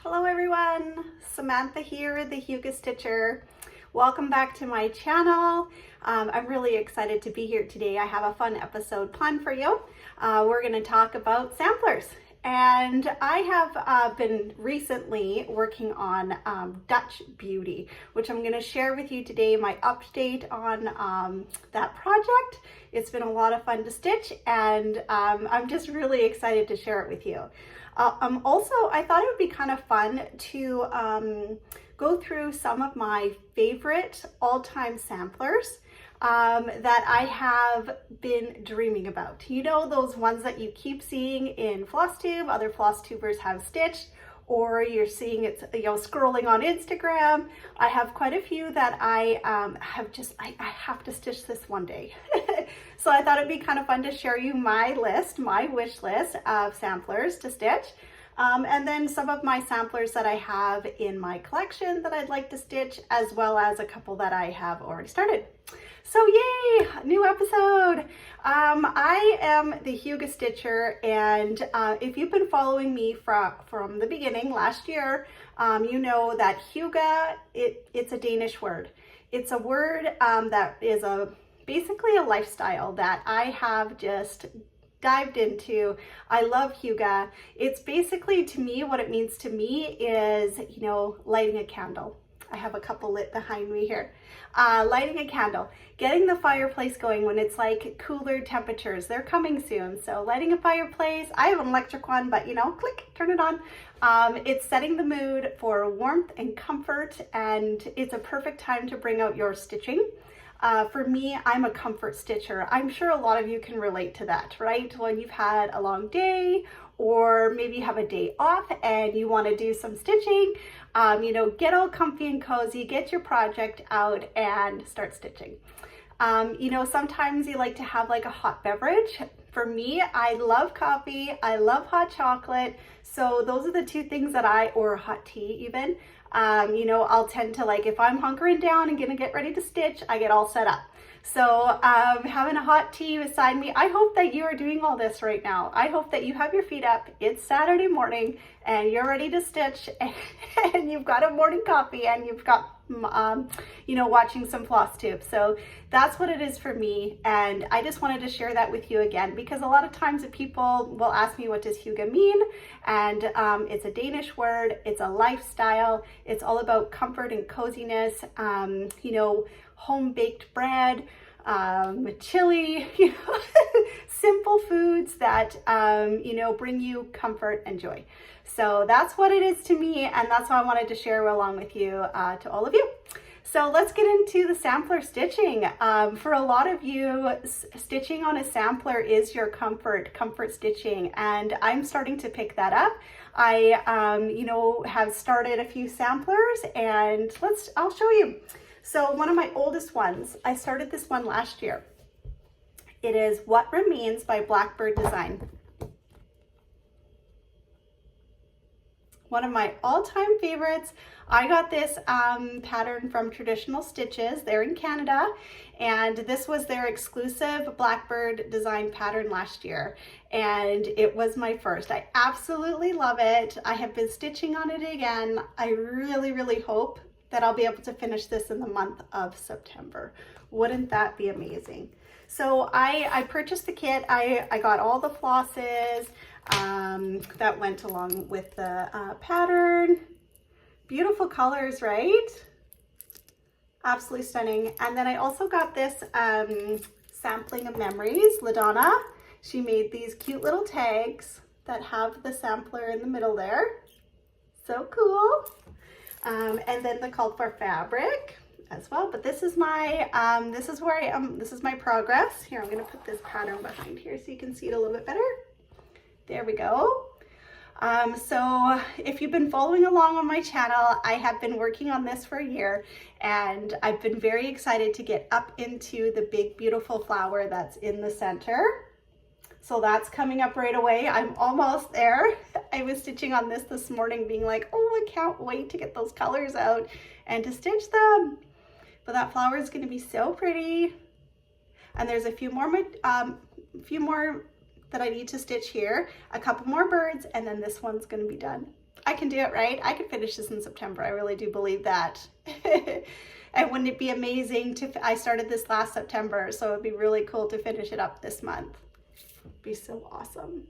Hello everyone, Samantha here, the Hygge Stitcher. Welcome back to my channel. I'm really excited to be here today. I have a fun episode planned for you. We're going to talk about samplers. And I have been recently working on Dutch Beauty, which I'm going to share with you today, my update on that project. It's been a lot of fun to stitch, and I'm just really excited to share it with you. Also, I thought it would be kind of fun to go through some of my favorite all-time samplers that I have been dreaming about. You know, those ones that you keep seeing in Flosstube, other Flosstubers have stitched, or you're seeing it, scrolling on Instagram. I have quite a few that I have to stitch this one day. So I thought it'd be kind of fun to share you my wish list of samplers to stitch. And then some of my samplers that I have in my collection that I'd like to stitch, as well as a couple that I have already started. So yay, new episode. I am the Hygge Stitcher, and if you've been following me from the beginning last year, you know that Hygge, it's a Danish word. It's a word that is basically a lifestyle that I have just dived into. I love Hygge. It's basically, to me, what it means to me is, lighting a candle. I have a couple lit behind me here. Lighting a candle, getting the fireplace going when it's like cooler temperatures. They're coming soon. So lighting a fireplace, I have an electric one, but click, turn it on. It's setting the mood for warmth and comfort, and it's a perfect time to bring out your stitching. For me, I'm a comfort stitcher. I'm sure a lot of you can relate to that, right? When you've had a long day, or maybe you have a day off and you want to do some stitching, get all comfy and cozy, get your project out and start stitching. Sometimes you like to have like a hot beverage. For me, I love coffee, I love hot chocolate. So those are the two things that or hot tea even. I'll tend to, like, if I'm hunkering down and gonna get ready to stitch, I get all set up. So having a hot tea beside me, I hope that you are doing all this right now. I hope that you have your feet up, it's Saturday morning, and you're ready to stitch, and you've got a morning coffee, and you've got, watching some Flosstube. So that's what it is for me, and I just wanted to share that with you again, because a lot of times people will ask me, what does Hygge mean? And it's a Danish word, it's a lifestyle, it's all about comfort and coziness, home-baked bread, chili, simple foods that, bring you comfort and joy. So that's what it is to me, and that's what I wanted to share along with you, to all of you. So let's get into the sampler stitching. For a lot of you, stitching on a sampler is your comfort stitching, and I'm starting to pick that up. I, have started a few samplers, and I'll show you. So one of my oldest ones, I started this one last year. It is What Remains by Blackbird Design. One of my all-time favorites. I got this pattern from Traditional Stitches. They're in Canada, and this was their exclusive Blackbird Design pattern last year, and it was my first. I absolutely love it. I have been stitching on it again. I really, really hope that I'll be able to finish this in the month of September. Wouldn't that be amazing? So I purchased the kit. I got all the flosses that went along with the pattern. Beautiful colors, right? Absolutely stunning. And then I also got this sampling of memories. LaDonna, she made these cute little tags that have the sampler in the middle there. So cool. And then the called for fabric as well. But this is my, this is where I am. This is my progress. Here, I'm going to put this pattern behind here so you can see it a little bit better. There we go. So if you've been following along on my channel, I have been working on this for a year, and I've been very excited to get up into the big, beautiful flower that's in the center. So that's coming up right away. I'm almost there. I was stitching on this morning being like, oh, I can't wait to get those colors out and to stitch them. But that flower is going to be so pretty. And there's a few more that I need to stitch here, a couple more birds, and then this one's going to be done. I can do it, right? I can finish this in September. I really do believe that. And wouldn't it be amazing I started this last September, so it'd be really cool to finish it up this month. It'd be so awesome.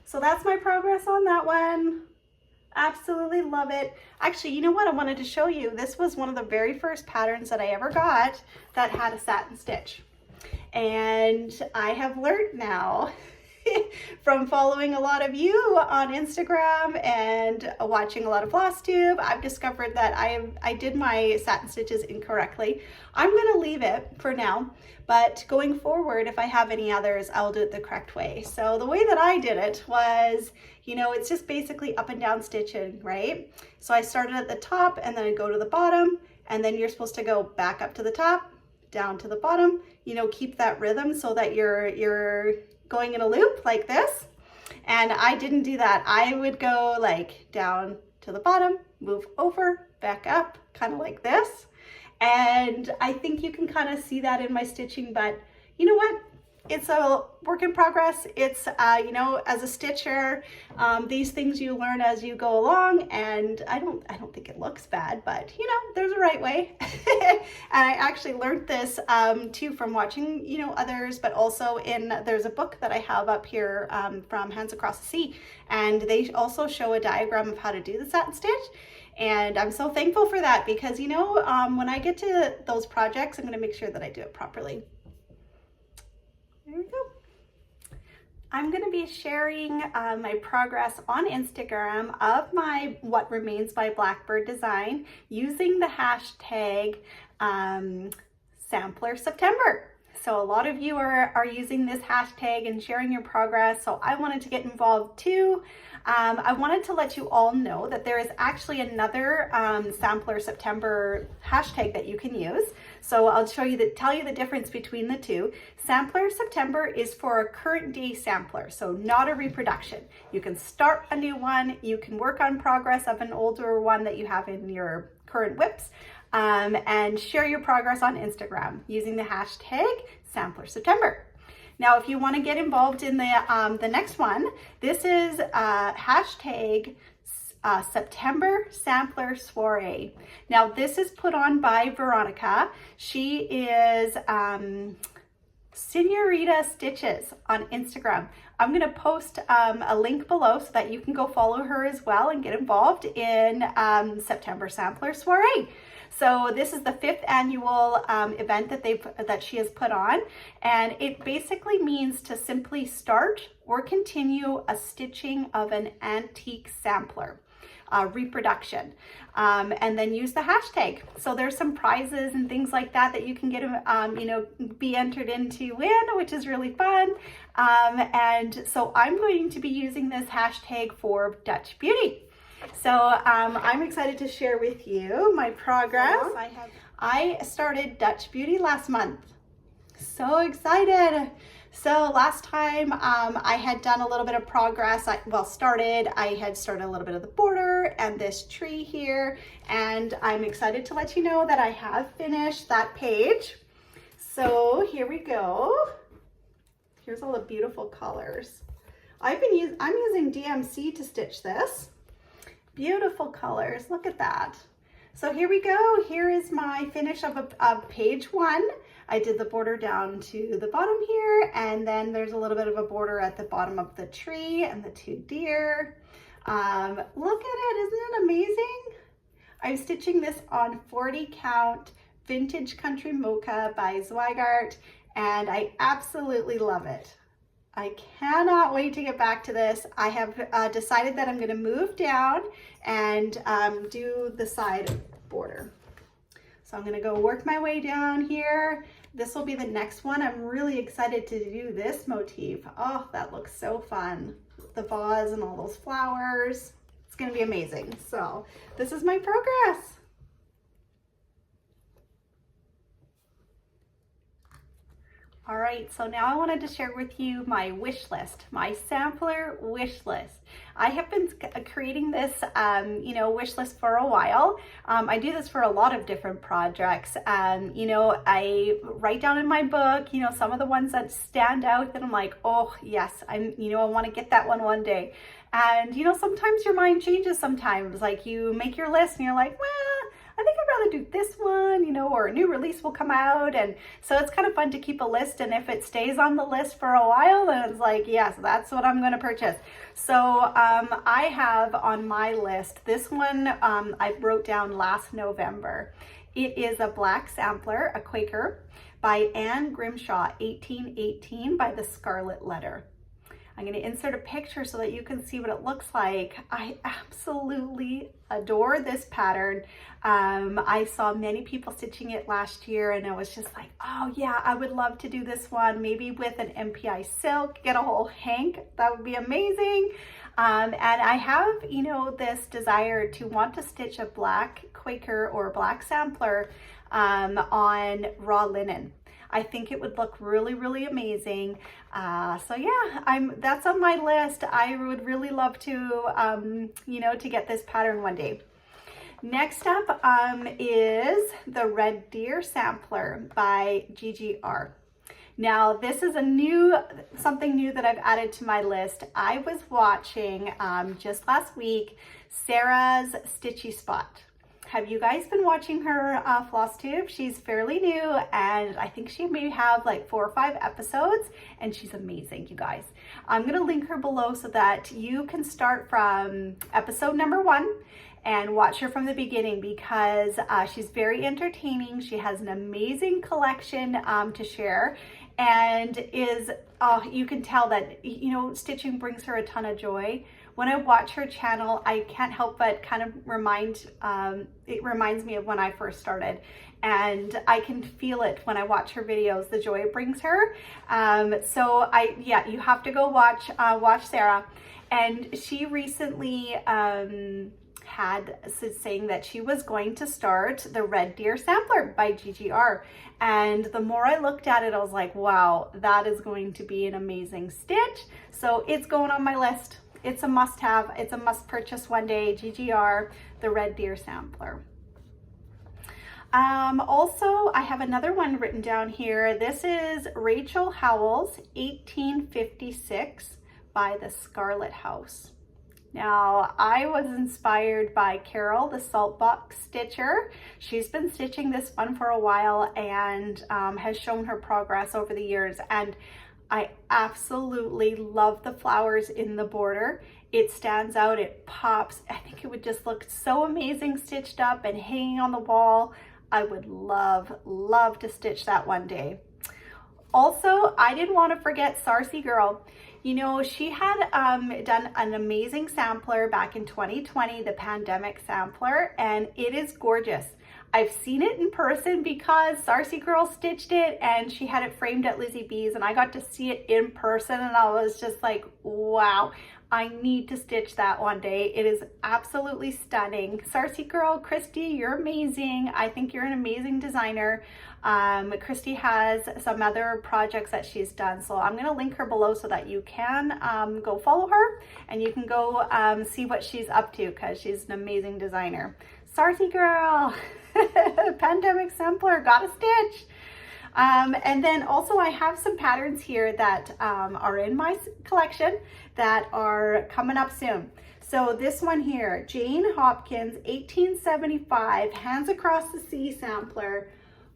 So that's my progress on that one. Absolutely love it. Actually, you know what? I wanted to show you. This was one of the very first patterns that I ever got that had a satin stitch. And I have learned now from following a lot of you on Instagram and watching a lot of Flosstube. I've discovered that I did my satin stitches incorrectly. I'm going to leave it for now, but going forward, if I have any others, I'll do it the correct way. So the way that I did it was, you know, it's just basically up and down stitching, right? So I started at the top and then I go to the bottom, and then you're supposed to go back up to the top, down to the bottom, you know, keep that rhythm so that you're going in a loop like this. And I didn't do that. I would go like down to the bottom, move over, back up, kind of like this. And I think you can kind of see that in my stitching, but you know what? It's a work in progress. It's, you know, as a stitcher, these things you learn as you go along, and I don't think it looks bad, but you know, there's a right way. And I actually learned this too from watching, you know, others, but also there's a book that I have up here from Hands Across the Sea, and they also show a diagram of how to do the satin stitch. And I'm so thankful for that because, you know, when I get to those projects, I'm going to make sure that I do it properly. There we go. I'm going to be sharing my progress on Instagram of my What Remains by Blackbird design using the hashtag Sampler September. So a lot of you are using this hashtag and sharing your progress, so I wanted to get involved too. I wanted to let you all know that there is actually another Sampler September hashtag that you can use. So I'll tell you the difference between the two. Sampler September is for a current day sampler, so not a reproduction. You can start a new one, you can work on progress of an older one that you have in your current whips, and share your progress on Instagram using the hashtag Sampler September. Now, if you want to get involved in the next one, this is hashtag September Sampler Soiree. Now, this is put on by Veronica. She is Senorita Stitches on Instagram. I'm going to post a link below so that you can go follow her as well and get involved in September Sampler Soiree. So this is the 5th annual event that she has put on, and it basically means to simply start or continue a stitching of an antique sampler. Reproduction, and then use the hashtag. So there's some prizes and things like that you can get, you know, be entered in to win, which is really fun. And so I'm going to be using this hashtag for Dutch Beauty. So I'm excited to share with you my progress. I started Dutch Beauty last month. So excited. So last time I had done a little bit of progress. I had started a little bit of the border and this tree here, and I'm excited to let you know that I have finished that page. So here we go. Here's all the beautiful colors. I'm using DMC to stitch this. Beautiful colors, look at that. So here we go. Here is my finish of page 1. I did the border down to the bottom here, and then there's a little bit of a border at the bottom of the tree and the 2 deer. Look at it, isn't it amazing? I'm stitching this on 40 count Vintage Country Mocha by Zweigart, and I absolutely love it. I cannot wait to get back to this. I have decided that I'm going to move down and do the side border. So I'm going to go work my way down here. This will be the next one. I'm really excited to do this motif. Oh, that looks so fun. The vase and all those flowers. It's going to be amazing. So this is my progress. All right, so now I wanted to share with you my wish list, my sampler wish list. I have been creating this, you know, wish list for a while. I do this for a lot of different projects. You know, I write down in my book, you know, some of the ones that stand out that I'm like, oh yes, you know, I want to get that one day. And you know, sometimes your mind changes sometimes. Like you make your list and you're like, well, I think I'd rather do this one, you know, or a new release will come out. And so it's kind of fun to keep a list. And if it stays on the list for a while, then it's like, yes, that's what I'm going to purchase. So I have on my list, this one I wrote down last November. It is a black sampler, a Quaker, by Anne Grimshaw, 1818, by the Scarlet Letter. I'm going to insert a picture so that you can see what it looks like. I absolutely adore this pattern. I saw many people stitching it last year and I was just like, oh yeah, I would love to do this one, maybe with an MPI silk, get a whole hank. That would be amazing. And I have, you know, this desire to want to stitch a black Quaker or black sampler on raw linen. I think it would look really, really amazing. So yeah, that's on my list. I would really love to, you know, to get this pattern one day. Next up is the Red Deer Sampler by GGR. Now this is something new that I've added to my list. I was watching just last week Sarah's Stitchy Spot. Have you guys been watching her Flosstube? She's fairly new and I think she may have like 4 or 5 episodes and she's amazing, you guys. I'm gonna link her below so that you can start from episode number 1 and watch her from the beginning because she's very entertaining. She has an amazing collection to share and you can tell that, you know, stitching brings her a ton of joy. When I watch her channel, I can't help but kind of it reminds me of when I first started. And I can feel it when I watch her videos, the joy it brings her. So yeah, you have to go watch Sarah. And she recently saying that she was going to start the Red Deer Sampler by GGR. And the more I looked at it, I was like, wow, that is going to be an amazing stitch. So it's going on my list. It's a must-have. It's a must-purchase one day. GGR, the Red Deer Sampler. Also, I have another one written down here. This is Rachel Howell's 1856 by the Scarlet House. Now, I was inspired by Carol, the Saltbox Stitcher. She's been stitching this one for a while and has shown her progress over the years. And I absolutely love the flowers in the border. It stands out, it pops. I think it would just look so amazing stitched up and hanging on the wall. I would love to stitch that one day. Also, I didn't want to forget Sarcy Girl. You know, she had done an amazing sampler back in 2020, the pandemic sampler, and it is gorgeous. I've seen it in person because Sarcy Girl stitched it and she had it framed at Lizzie B's and I got to see it in person and I was just like, wow, I need to stitch that one day. It is absolutely stunning. Sarcy Girl, Christy, you're amazing. I think you're an amazing designer. Christy has some other projects that she's done, so I'm going to link her below so that you can go follow her and you can go see what she's up to because she's an amazing designer. Sarcy Girl, pandemic sampler, got a stitch. And then also I have some patterns here that are in my collection that are coming up soon. So this one here, Jane Hopkins, 1875, Hands Across the Sea sampler.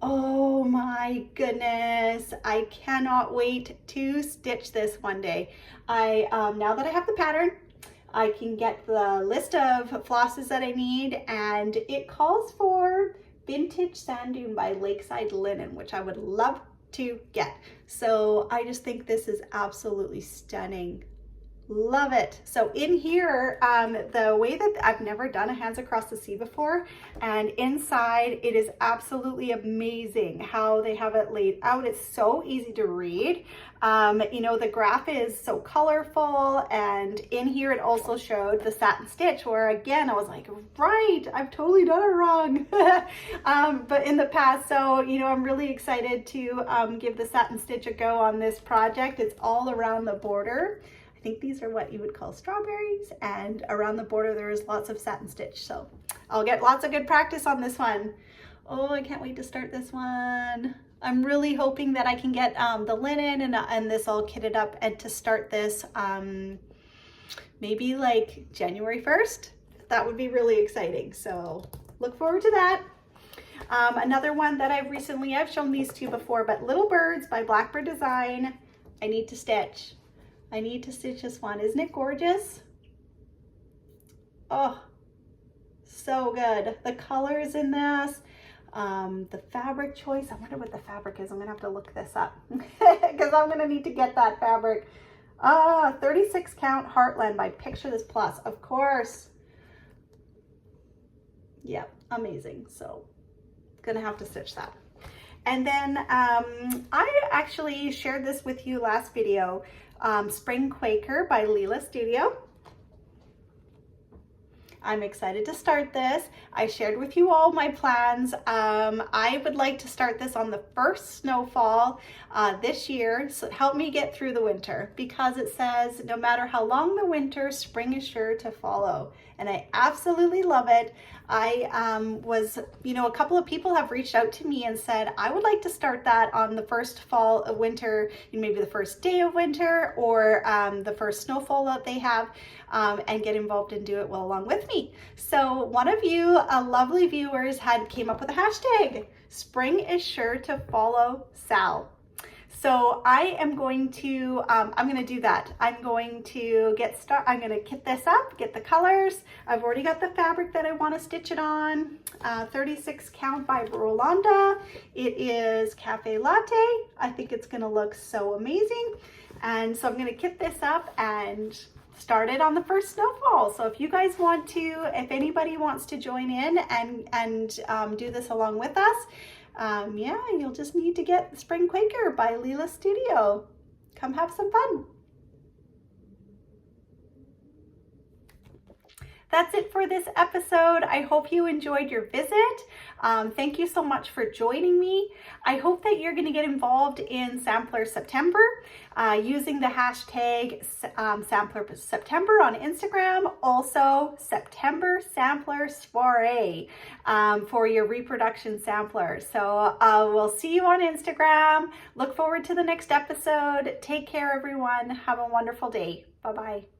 Oh my goodness, I cannot wait to stitch this one day. Now that I have the pattern, I can get the list of flosses that I need, and it calls for Vintage Sand Dune by Lakeside Linen, which I would love to get. So I just think this is absolutely stunning. Love it. So in here, the way that I've never done a Hands Across the Sea before, and inside it is absolutely amazing how they have it laid out. It's so easy to read. You know, the graph is so colorful, and in here it also showed the satin stitch, where again I was like, right, I've totally done it wrong. But in the past, so you know, I'm really excited to give the satin stitch a go on this project. It's all around the border. I think these are what you would call strawberries, and around the border there is lots of satin stitch, so I'll get lots of good practice on this one. Oh, I can't wait to start this one. I'm really hoping that I can get the linen and this all kitted up and to start this maybe like January 1st. That would be really exciting. So look forward to that. Another one that I've shown these two before, but Little Birds by Blackbird Design. I need to stitch. I need to stitch this one. Isn't it gorgeous? Oh, so good. The colors in this, the fabric choice. I wonder what the fabric is. I'm gonna have to look this up because I'm gonna need to get that fabric. 36 count Heartland by Picture This Plus, of course. Yep, amazing. So gonna have to stitch that. And then I actually shared this with you last video, Spring Quaker by Leela Studio. I'm excited to start this. I shared with you all my plans. I would like to start this on the first snowfall this year, so help me get through the winter, because it says no matter how long the winter, spring is sure to follow. And I absolutely love it. I was, you know, a couple of people have reached out to me and said, I would like to start that on the first fall of winter, maybe the first day of winter, or the first snowfall that they have, and get involved and do it well along with me. So one of you lovely viewers came up with a hashtag, Spring is Sure to Follow Sal. So I am going to, I'm going to do that. I'm going to I'm going to kit this up, get the colors. I've already got the fabric that I want to stitch it on. 36 count by Rolanda. It is Cafe Latte. I think it's going to look so amazing. And so I'm going to kit this up and start it on the first snowfall. So if you guys want to, if anybody wants to join in and do this along with us, yeah, you'll just need to get Spring Quaker by Leela Studio. Come have some fun. That's it for this episode. I hope you enjoyed your visit. Thank you so much for joining me. I hope that you're going to get involved in Sampler September using the hashtag Sampler September on Instagram. Also, September Sampler Soiree for your reproduction sampler. So we'll see you on Instagram. Look forward to the next episode. Take care, everyone. Have a wonderful day. Bye-bye.